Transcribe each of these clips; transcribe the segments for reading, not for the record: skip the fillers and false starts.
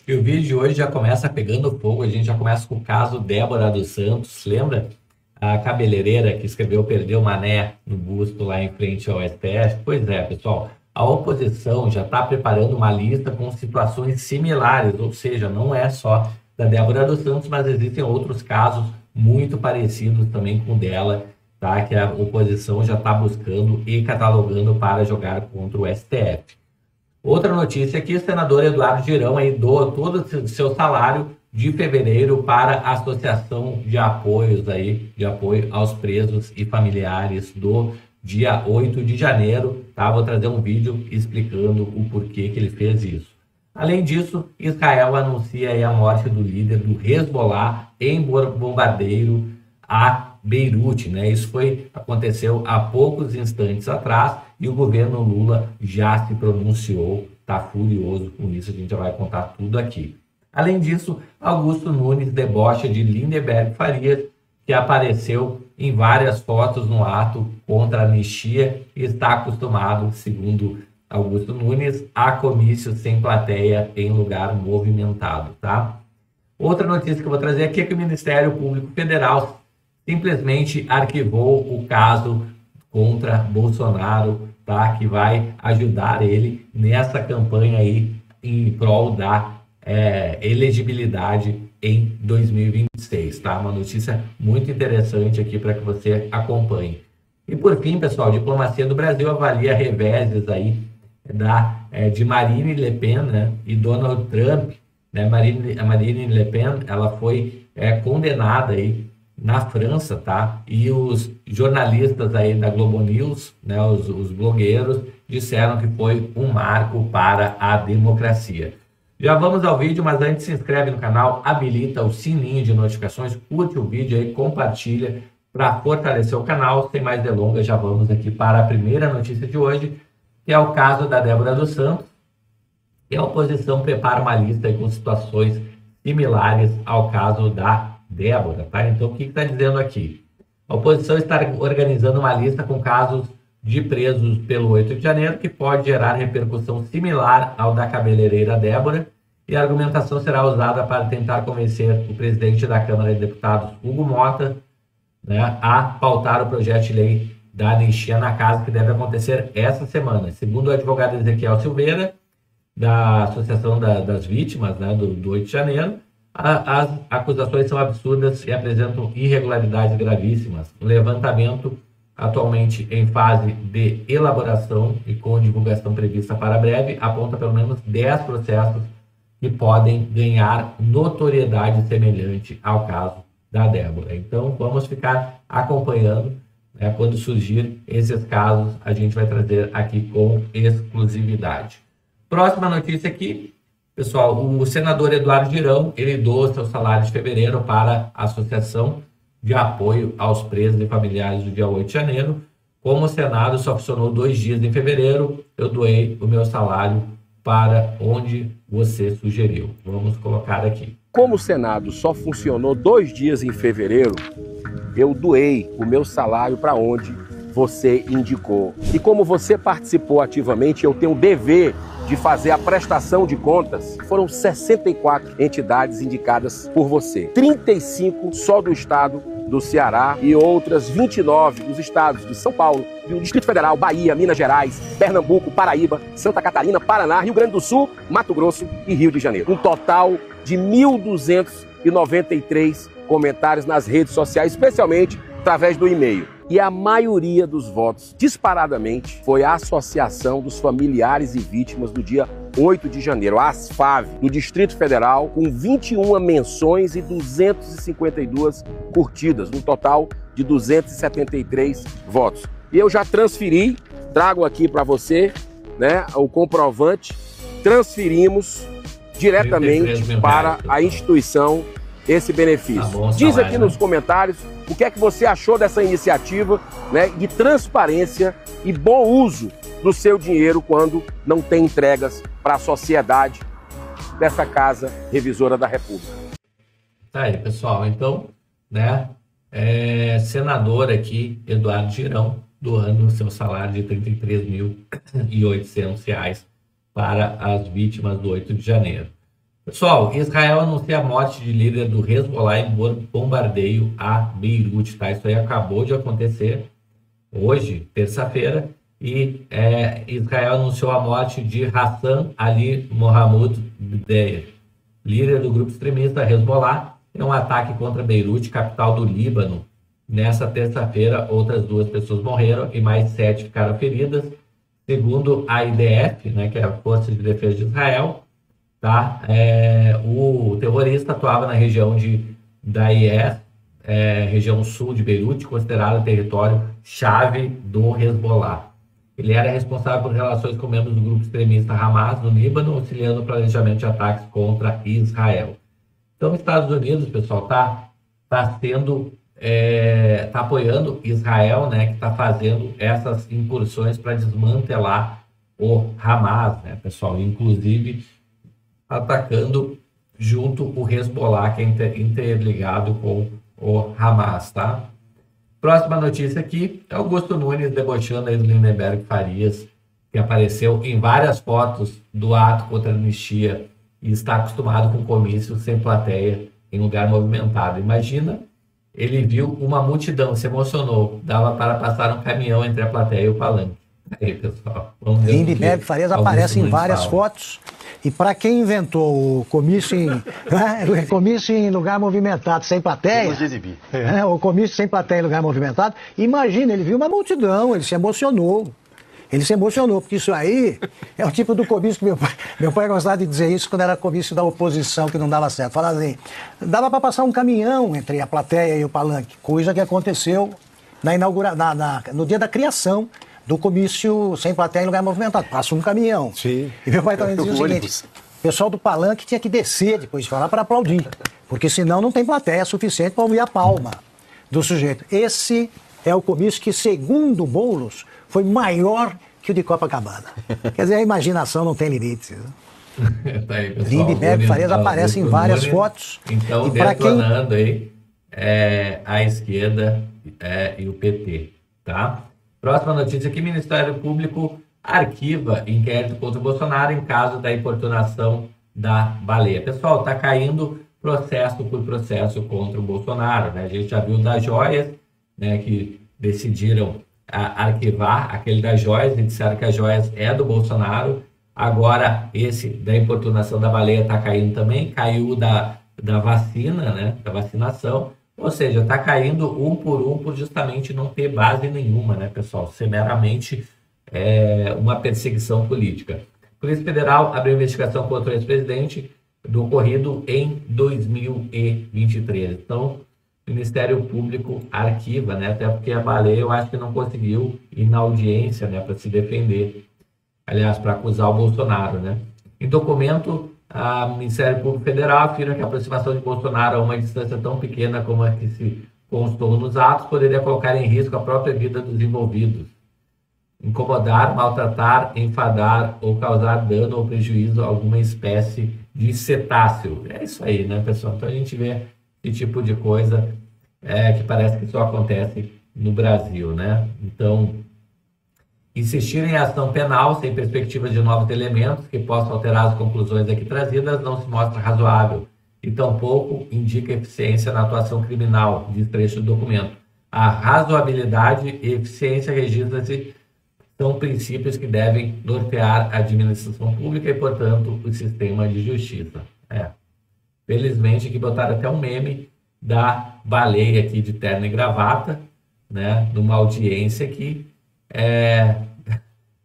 E o vídeo de hoje já começa pegando fogo, a gente já começa com o caso Débora dos Santos, lembra? A cabeleireira que escreveu Perdeu Mané no busto lá em frente ao STF. Pois é, pessoal, a oposição já está preparando uma lista com situações similares, ou seja, não é só da Débora dos Santos, mas existem outros casos muito parecidos também com o dela, tá? Que a oposição já está buscando e catalogando para jogar contra o STF. Outra notícia é que o senador Eduardo Girão aí doa todo o seu salário de fevereiro para a Associação de Apoios aí, de apoio aos presos e familiares do dia 8 de janeiro, tá? Vou trazer um vídeo explicando o porquê que ele fez isso. Além disso, Israel anuncia aí a morte do líder do Hezbollah em bombardeio a Beirute, né? Aconteceu há poucos instantes atrás e o governo Lula já se pronunciou, está furioso com isso, a gente já vai contar tudo aqui. Além disso, Augusto Nunes debocha de Lindenberg Farias, que apareceu em várias fotos no ato contra a anistia e está acostumado, segundo Augusto Nunes, a comício sem plateia em lugar movimentado, tá? Outra notícia que eu vou trazer aqui é que o Ministério Público Federal simplesmente arquivou o caso contra Bolsonaro, tá? Que vai ajudar ele nessa campanha aí em prol da elegibilidade em 2026, tá? Uma notícia muito interessante aqui para que você acompanhe. E por fim, pessoal, a diplomacia do Brasil avalia reveses aí de Marine Le Pen, né, e Donald Trump, né? A Marine Le Pen, ela foi condenada aí na França, tá? E os jornalistas aí da Globo News, né, os blogueiros, disseram que foi um marco para a democracia. Já vamos ao vídeo, mas antes se inscreve no canal, habilita o sininho de notificações, curte o vídeo aí, compartilha para fortalecer o canal. Sem mais delongas, já vamos aqui para a primeira notícia de hoje, que é o caso da Débora dos Santos. E a oposição prepara uma lista aí com situações similares ao caso da Débora, tá? Então, o que está dizendo aqui? A oposição está organizando uma lista com casos de presos pelo 8 de janeiro que pode gerar repercussão similar ao da cabeleireira Débora, e a argumentação será usada para tentar convencer o presidente da Câmara de Deputados, Hugo Mota, né, a pautar o projeto de lei da anistia na casa, que deve acontecer essa semana. Segundo o advogado Ezequiel Silveira, da Associação das Vítimas, né, do 8 de janeiro, as acusações são absurdas e apresentam irregularidades gravíssimas. O levantamento, atualmente em fase de elaboração e com divulgação prevista para breve, aponta pelo menos 10 processos que podem ganhar notoriedade semelhante ao caso da Débora. Então, vamos ficar acompanhando, né? Quando surgir esses casos, a gente vai trazer aqui com exclusividade. Próxima notícia aqui, pessoal, o senador Eduardo Girão, ele doa seu salário de fevereiro para a Associação de Apoio aos Presos e Familiares do dia 8 de janeiro. Como o Senado só funcionou 2 dias em fevereiro, eu doei o meu salário para onde você sugeriu. Vamos colocar aqui. Como o Senado só funcionou 2 dias em fevereiro, eu doei o meu salário para onde você indicou. E como você participou ativamente, eu tenho o dever de fazer a prestação de contas. Foram 64 entidades indicadas por você. 35 só do estado do Ceará e outras 29 dos estados de São Paulo, do Distrito Federal, Bahia, Minas Gerais, Pernambuco, Paraíba, Santa Catarina, Paraná, Rio Grande do Sul, Mato Grosso e Rio de Janeiro. Um total de 1.293 comentários nas redes sociais, especialmente através do e-mail. E a maioria dos votos, disparadamente, foi a Associação dos Familiares e Vítimas do dia 8 de janeiro, a ASFAV, do Distrito Federal, com 21 menções e 252 curtidas, um total de 273 votos. E eu já transferi, trago aqui para você, né, o comprovante, transferimos diretamente para a instituição esse benefício. Tá bom, diz aqui nos comentários o que é que você achou dessa iniciativa, né, de transparência e bom uso do seu dinheiro quando não tem entregas para a sociedade dessa Casa Revisora da República. Tá aí, pessoal. Então, né, senador aqui, Eduardo Girão, doando o seu salário de R$ 33.800 para as vítimas do 8 de janeiro. Pessoal, Israel anuncia a morte de líder do Hezbollah em bombardeio a Beirute, tá? Isso aí acabou de acontecer hoje, terça-feira, e Israel anunciou a morte de Hassan Ali Mohamud Deir, líder do grupo extremista Hezbollah, em um ataque contra Beirute, capital do Líbano. Nessa terça-feira, outras 2 pessoas morreram e mais 7 ficaram feridas. Segundo a IDF, né, que é a Força de Defesa de Israel, tá? O terrorista atuava na região de Dayeh, região sul de Beirute, considerada território-chave do Hezbollah. Ele era responsável por relações com membros do grupo extremista Hamas no Líbano, auxiliando no planejamento de ataques contra Israel. Então, os Estados Unidos, pessoal, tá apoiando Israel, né, que está fazendo essas incursões para desmantelar o Hamas, né, pessoal, inclusive atacando junto o Hezbollah, que é interligado com o Hamas, tá? Próxima notícia aqui, Augusto Nunes debochando aí do Lindenberg Farias, que apareceu em várias fotos do ato contra a anistia e está acostumado com comícios sem plateia em lugar movimentado. Imagina, ele viu uma multidão, se emocionou, dava para passar um caminhão entre a plateia e o palanque. Aí, pessoal, vamos ver. Lindenberg Farias aparece em várias fotos. E para quem inventou o comício em lugar movimentado sem plateia, o comício sem plateia em lugar movimentado, imagina, ele viu uma multidão, ele se emocionou. Ele se emocionou, porque isso aí é o tipo do comício que meu pai gostava de dizer isso quando era comício da oposição, que não dava certo. Falava assim, dava para passar um caminhão entre a plateia e o palanque, coisa que aconteceu no dia da criação do comício sem plateia em lugar movimentado. Passa um caminhão. Sim. E meu pai também dizia o seguinte, o pessoal do palanque tinha que descer depois de falar para aplaudir, porque senão não tem plateia suficiente para ouvir a palma do sujeito. Esse é o comício que, segundo Boulos, foi maior que o de Copacabana. Quer dizer, a imaginação não tem limites. Tá aí, pessoal. Lindenberg Farias aparece em várias fotos. Então, detonando aí a esquerda e o PT, tá? Próxima notícia aqui, Ministério Público arquiva inquérito contra o Bolsonaro em caso da importunação da baleia. Pessoal, tá caindo processo por processo contra o Bolsonaro, né? A gente já viu das joias, né, que decidiram arquivar aquele das joias e disseram que as joias é do Bolsonaro. Agora, esse da importunação da baleia tá caindo também, caiu da vacina, né, da vacinação. Ou seja, está caindo um por justamente não ter base nenhuma, né, pessoal? Ser meramente uma perseguição política. A Polícia Federal abriu investigação contra o ex-presidente do ocorrido em 2023. Então, o Ministério Público arquiva, né? Até porque a baleia eu acho que não conseguiu ir na audiência, né, para se defender. Aliás, para acusar o Bolsonaro, né? Em documento, o Ministério Público Federal afirma que a aproximação de Bolsonaro a uma distância tão pequena como a que se constou nos atos poderia colocar em risco a própria vida dos envolvidos. Incomodar, maltratar, enfadar ou causar dano ou prejuízo a alguma espécie de cetáceo. É isso aí, né, pessoal? Então a gente vê esse tipo de coisa que parece que só acontece no Brasil, né? Então, insistir em ação penal sem perspectivas de novos elementos que possam alterar as conclusões aqui trazidas não se mostra razoável e tampouco indica eficiência na atuação criminal, diz trecho do documento. A razoabilidade e eficiência registra-se são princípios que devem nortear a administração pública e, portanto, o sistema de justiça. Felizmente, aqui botaram até um meme da baleia aqui de terno e gravata, né, numa audiência aqui,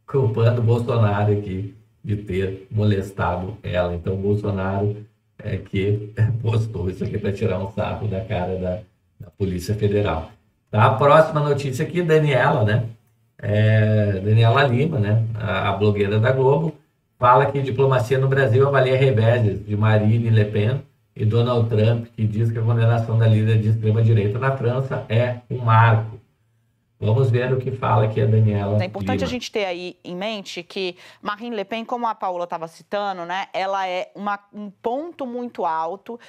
culpando o Bolsonaro aqui de ter molestado ela. Então, o Bolsonaro que postou isso aqui para tirar um sarro da cara da Polícia Federal. Tá? A próxima notícia aqui, Daniela, né? Daniela Lima, né? A blogueira da Globo, fala que diplomacia no Brasil avalia reveses de Marine Le Pen e Donald Trump, que diz que a condenação da líder de extrema-direita na França é um marco. Vamos ver o que fala aqui a Daniela. É importante Lima. A gente ter aí em mente que Marine Le Pen, como a Paola estava citando, né, ela é um ponto muito alto,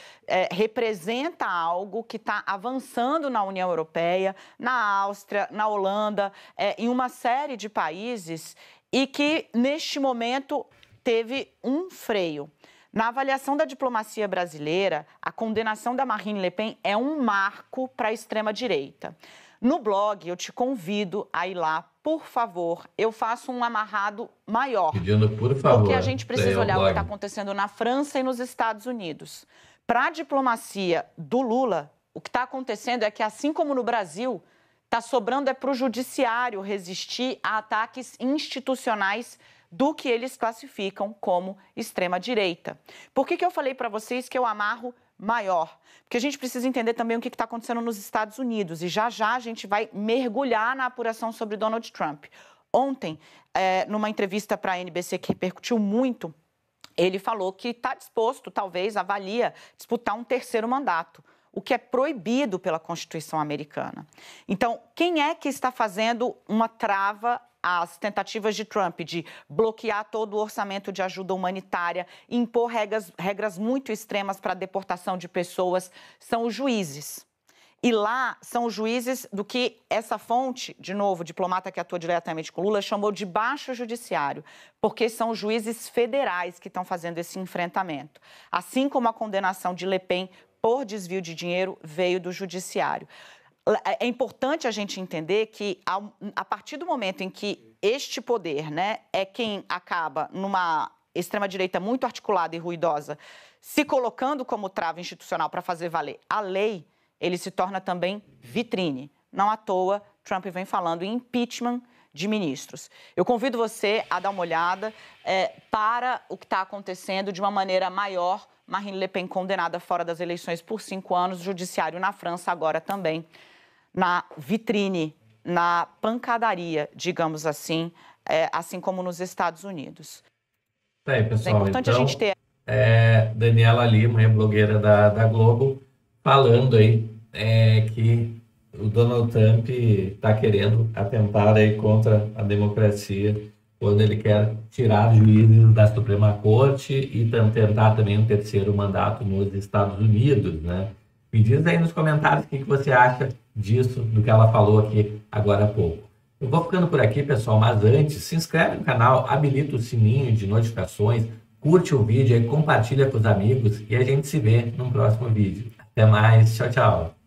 representa algo que está avançando na União Europeia, na Áustria, na Holanda, em uma série de países e que, neste momento, teve um freio. Na avaliação da diplomacia brasileira, a condenação da Marine Le Pen é um marco para a extrema-direita. No blog, eu te convido a ir lá, por favor. Eu faço um amarrado maior. Pedindo, por favor. Porque a gente precisa olhar o que está acontecendo na França e nos Estados Unidos. Para a diplomacia do Lula, o que está acontecendo é que, assim como no Brasil, está sobrando para o judiciário resistir a ataques institucionais do que eles classificam como extrema-direita. Por que eu falei para vocês que eu amarro maior? Porque a gente precisa entender também o que está acontecendo nos Estados Unidos e já a gente vai mergulhar na apuração sobre Donald Trump. Ontem, numa entrevista para a NBC que repercutiu muito, ele falou que está disposto, talvez, avalia disputar um terceiro mandato, o que é proibido pela Constituição americana. Então, quem é que está fazendo uma trava às tentativas de Trump de bloquear todo o orçamento de ajuda humanitária, impor regras muito extremas para a deportação de pessoas? São os juízes. E lá são os juízes do que essa fonte, de novo, diplomata que atua diretamente com Lula, chamou de baixo judiciário, porque são os juízes federais que estão fazendo esse enfrentamento. Assim como a condenação de Le Pen por desvio de dinheiro veio do judiciário. É importante a gente entender que, a partir do momento em que este poder, né, é quem acaba numa extrema-direita muito articulada e ruidosa, se colocando como trava institucional para fazer valer a lei, ele se torna também vitrine. Não à toa, Trump vem falando em impeachment de ministros. Eu convido você a dar uma olhada para o que está acontecendo de uma maneira maior. Marine Le Pen condenada fora das eleições por 5 anos, judiciário na França agora também na vitrine, na pancadaria, digamos assim, assim como nos Estados Unidos. Aí, pessoal, é importante então, a gente ter... Daniela Lima, blogueira da Globo, falando aí que o Donald Trump está querendo atentar aí contra a democracia quando ele quer tirar juízes da Suprema Corte e tentar também um terceiro mandato nos Estados Unidos, né? Me diz aí nos comentários o que você acha disso, do que ela falou aqui agora há pouco. Eu vou ficando por aqui, pessoal, mas antes, se inscreve no canal, habilita o sininho de notificações, curte o vídeo e compartilha com os amigos e a gente se vê no próximo vídeo. Até mais, tchau, tchau!